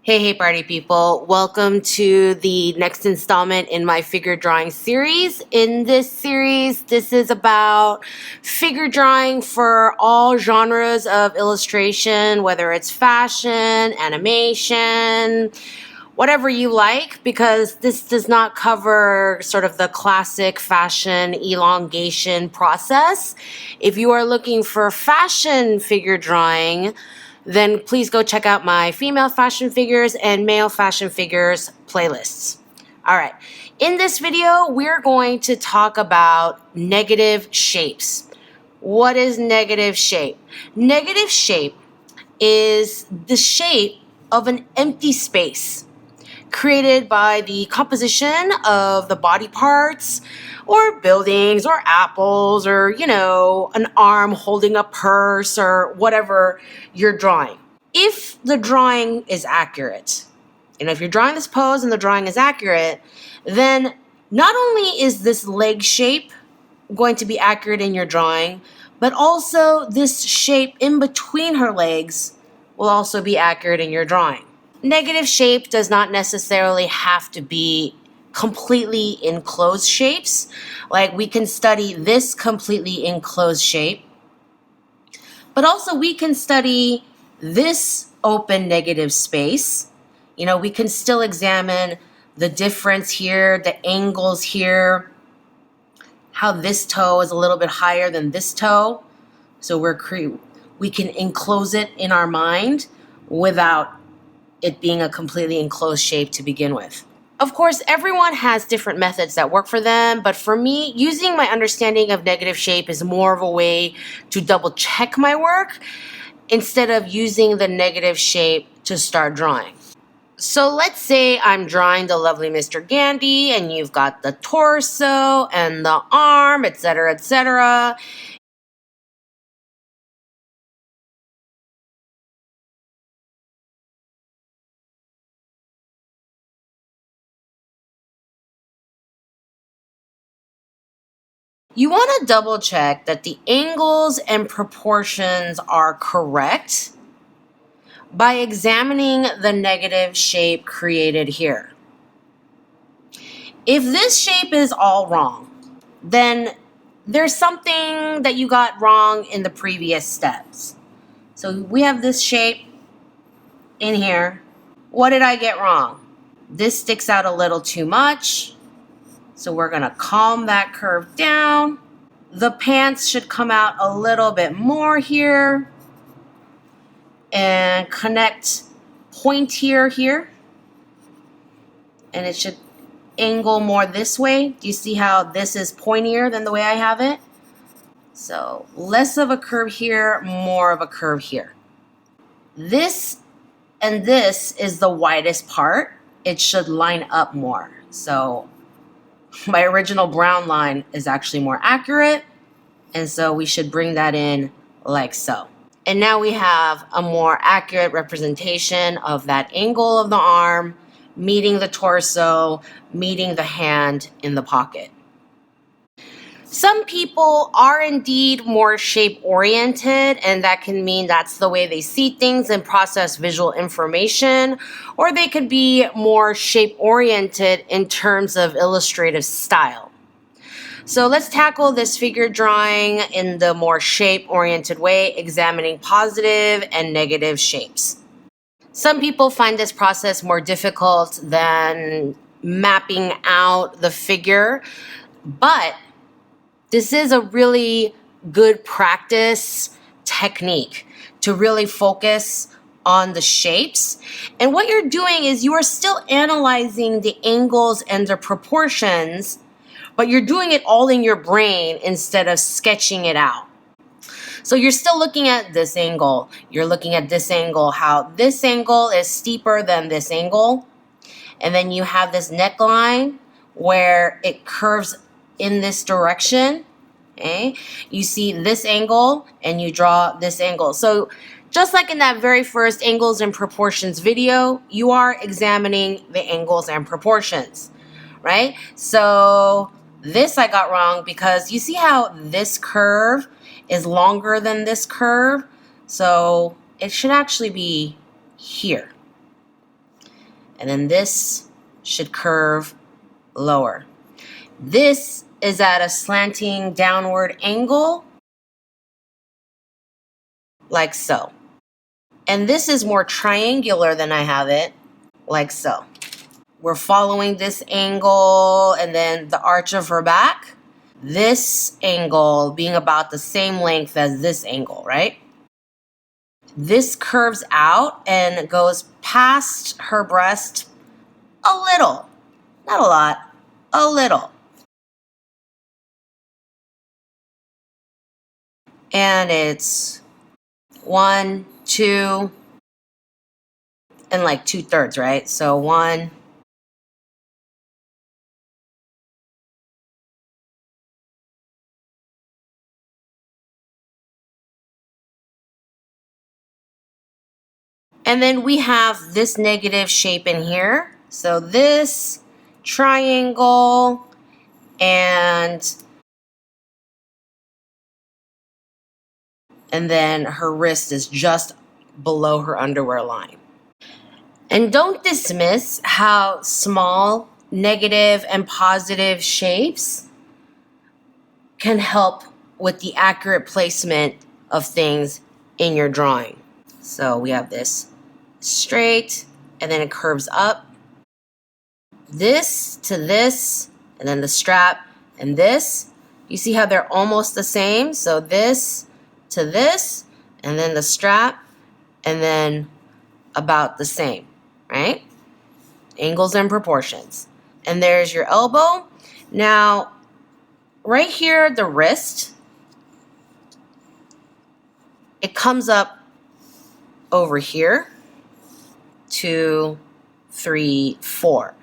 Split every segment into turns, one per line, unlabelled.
Hey, party people. Welcome to the next installment in my figure drawing series. In this series, this is about figure drawing for all genres of illustration, whether it's fashion, animation, whatever you like, because this does not cover sort of the classic fashion elongation process. If you are looking for fashion figure drawing, then please go check out my female fashion figures and male fashion figures playlists. All right, in this video, we're going to talk about negative shapes. What is negative shape? Negative shape is the shape of an empty space created by the composition of the body parts or buildings or apples or, an arm holding a purse or whatever you're drawing. If the drawing is accurate, if you're drawing this pose and the drawing is accurate, then not only is this leg shape going to be accurate in your drawing, but also this shape in between her legs will also be accurate in your drawing. Negative shape does not necessarily have to be completely enclosed shapes. Like we can study this completely enclosed shape, but also we can study this open negative space. We can still examine the difference here, the angles here, how this toe is a little bit higher than this toe. So we can enclose it in our mind without it being a completely enclosed shape to begin with. Of course, everyone has different methods that work for them, but for me, using my understanding of negative shape is more of a way to double check my work instead of using the negative shape to start drawing. So let's say I'm drawing the lovely Mr. Gandhi and you've got the torso and the arm, etc., etc. You want to double check that the angles and proportions are correct by examining the negative shape created here. If this shape is all wrong, then there's something that you got wrong in the previous steps. So we have this shape in here. What did I get wrong? This sticks out a little too much. So we're going to calm that curve down. The pants should come out a little bit more here and connect pointier here. And it should angle more this way. Do you see how this is pointier than the way I have it? So less of a curve here, more of a curve here. This and this is the widest part. It should line up more. So my original brown line is actually more accurate, and so we should bring that in like so. And now we have a more accurate representation of that angle of the arm, meeting the torso, meeting the hand in the pocket. Some people are indeed more shape-oriented, and that can mean that's the way they see things and process visual information, or they could be more shape-oriented in terms of illustrative style. So let's tackle this figure drawing in the more shape-oriented way, examining positive and negative shapes. Some people find this process more difficult than mapping out the figure, but this is a really good practice technique to really focus on the shapes. And what you're doing is you are still analyzing the angles and the proportions, but you're doing it all in your brain instead of sketching it out. So you're still looking at this angle. You're looking at this angle, how this angle is steeper than this angle. And then you have this neckline where it curves in this direction. Okay? You see this angle and you draw this angle. So just like in that very first angles and proportions video, you are examining the angles and proportions, right? So this I got wrong because you see how this curve is longer than this curve? So it should actually be here. And then this should curve lower. This is at a slanting downward angle, like so. And this is more triangular than I have it, like so. We're following this angle and then the arch of her back. This angle being about the same length as this angle, right? This curves out and goes past her breast a little. Not a lot, a little. And it's 1, 2, and like 2/3, right? So 1, and then we have this negative shape in here. So this triangle and then her wrist is just below her underwear line. And don't dismiss how small negative and positive shapes can help with the accurate placement of things in your drawing. So we have this straight, and then it curves up. This to this, and then the strap, and this. You see how they're almost the same? So this to this, and then the strap, and then about the same, right? Angles and proportions. And there's your elbow. Now, right here, the wrist, it comes up over here, 2, 3, 4.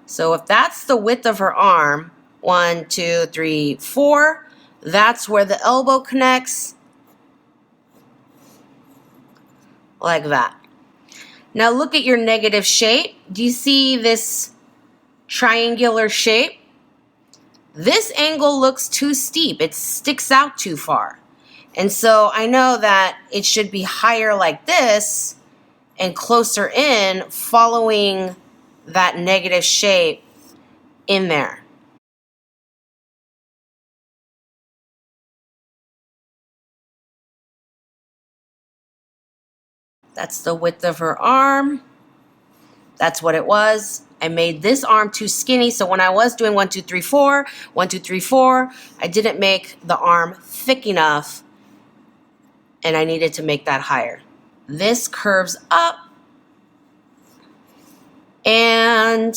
So if that's the width of her arm, 1, 2, 3, 4, that's where the elbow connects, like that. Now look at your negative shape. Do you see this triangular shape? This angle looks too steep. It sticks out too far. And so I know that it should be higher like this and closer in, following that negative shape in there. That's the width of her arm. That's what it was. I made this arm too skinny, so when I was doing 1, 2, 3, 4, 1, 2, 3, 4, I didn't make the arm thick enough, and I needed to make that higher. This curves up, and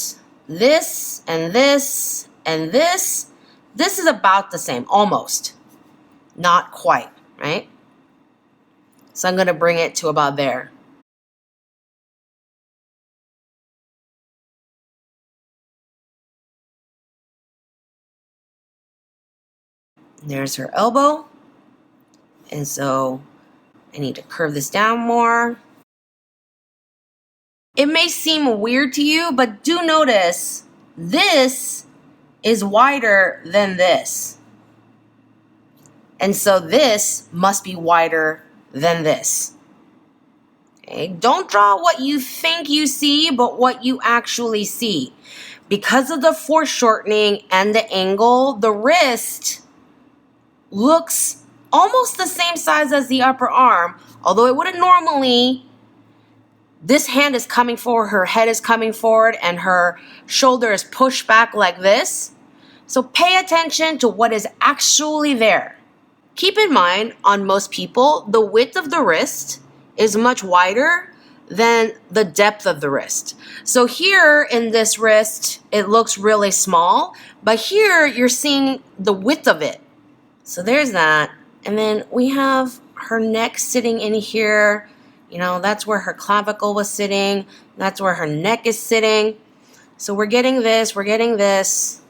this, and this, and this. This is about the same, almost. Not quite, right? So I'm going to bring it to about there. There's her elbow. And so I need to curve this down more. It may seem weird to you, but do notice this is wider than this. And so this must be wider than this. Okay? Don't draw what you think you see, but what you actually see. Because of the foreshortening and the angle, the wrist looks almost the same size as the upper arm, although it wouldn't normally. This hand is coming forward, her head is coming forward, and her shoulder is pushed back like this. So pay attention to what is actually there. Keep in mind, on most people, the width of the wrist is much wider than the depth of the wrist. So here in this wrist, it looks really small, but here you're seeing the width of it. So there's that. And then we have her neck sitting in here. You know, that's where her clavicle was sitting. That's where her neck is sitting. So we're getting this, we're getting this.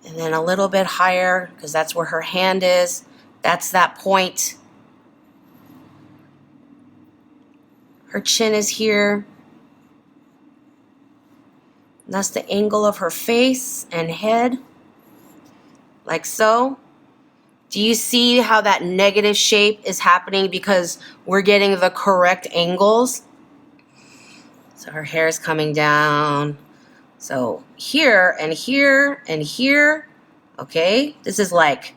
And then a little bit higher, because that's where her hand is. That's that point. Her chin is here. And that's the angle of her face and head, like so. Do you see how that negative shape is happening because we're getting the correct angles? So her hair is coming down. So here and here and here, okay? This is like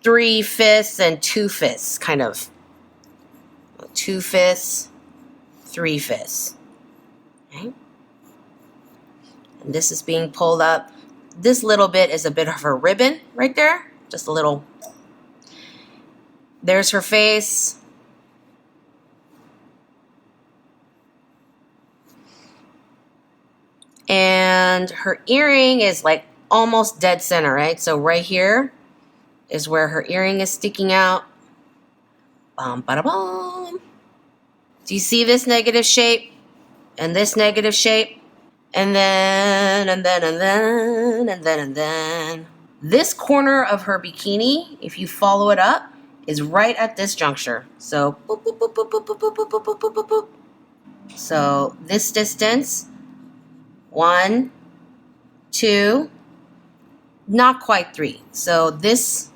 3/5 and 2/5, kind of. 2/5, 3/5. Okay? And this is being pulled up. This little bit is a bit of her ribbon right there. Just a little. There's her face. And her earring is like almost dead center, right? So right here is where her earring is sticking out. Bum, bada, bum. Do you see this negative shape and this negative shape? And then, and then, and then, and then, and then. This corner of her bikini, if you follow it up, is right at this juncture. So, boop, boop, boop, boop, boop, boop, boop, boop, boop, boop, boop, boop. So this distance, 1, 2, not quite 3. So this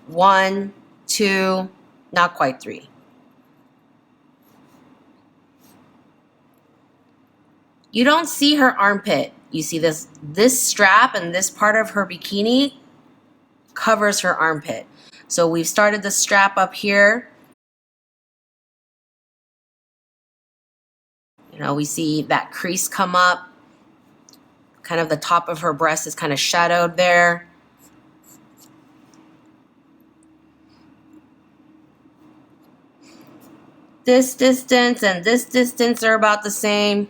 1, 2, not quite 3. You don't see her armpit. You see this strap and this part of her bikini covers her armpit. So we've started the strap up here. You know, we see that crease come up. Kind of the top of her breast is kind of shadowed there. This distance and this distance are about the same.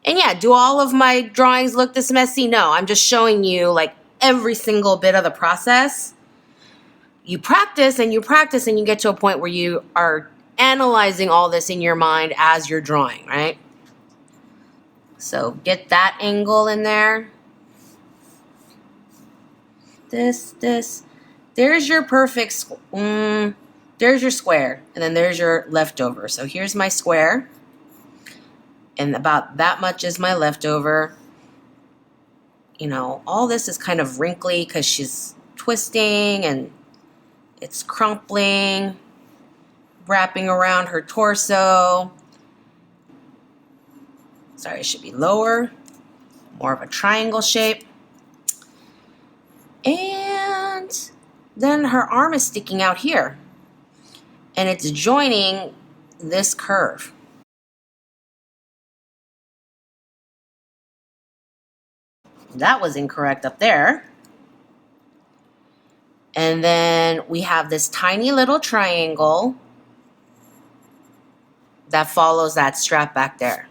And yeah, do all of my drawings look this messy? No, I'm just showing you like every single bit of the process. You practice and you practice and you get to a point where you are analyzing all this in your mind as you're drawing, right? So get that angle in there. This. There's your perfect, there's your square. And then there's your leftover. So here's my square. And about that much is my leftover. You know, all this is kind of wrinkly because she's twisting and it's crumpling, wrapping around her torso. Sorry, it should be lower, more of a triangle shape. And then her arm is sticking out here. And it's joining this curve. That was incorrect up there. And then we have this tiny little triangle that follows that strap back there.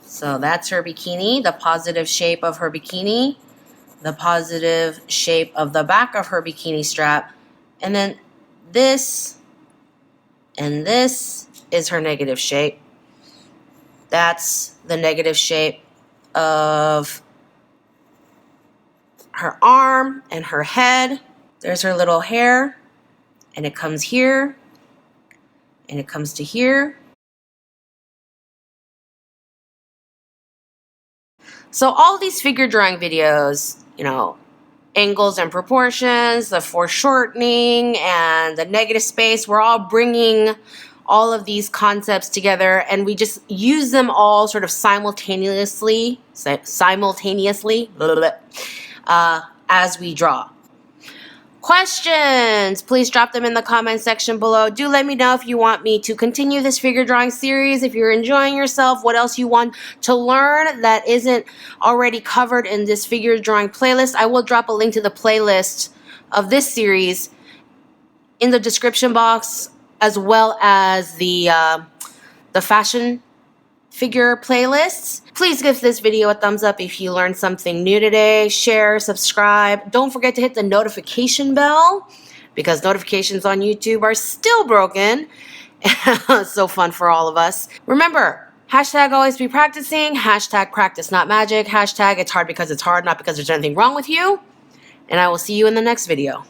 So that's her bikini, the positive shape of her bikini, the positive shape of the back of her bikini strap, and then this and this is her negative shape. That's the negative shape of her arm and her head. There's her little hair, and it comes here, and it comes to here. So all these figure drawing videos, you know, angles and proportions, the foreshortening, and the negative space, we're all bringing all of these concepts together, and we just use them all sort of simultaneously, as we draw. Questions, please drop them in the comment section below. Do let me know if you want me to continue this figure drawing series, if you're enjoying yourself, what else you want to learn that isn't already covered in this figure drawing playlist. I will drop a link to the playlist of this series in the description box, as well as the fashion figure playlists. Please give this video a thumbs up if you learned something new today. Share, subscribe. Don't forget to hit the notification bell because notifications on YouTube are still broken. So fun for all of us. Remember, hashtag always be practicing. Hashtag practice not magic. Hashtag it's hard because it's hard, not because there's anything wrong with you. And I will see you in the next video.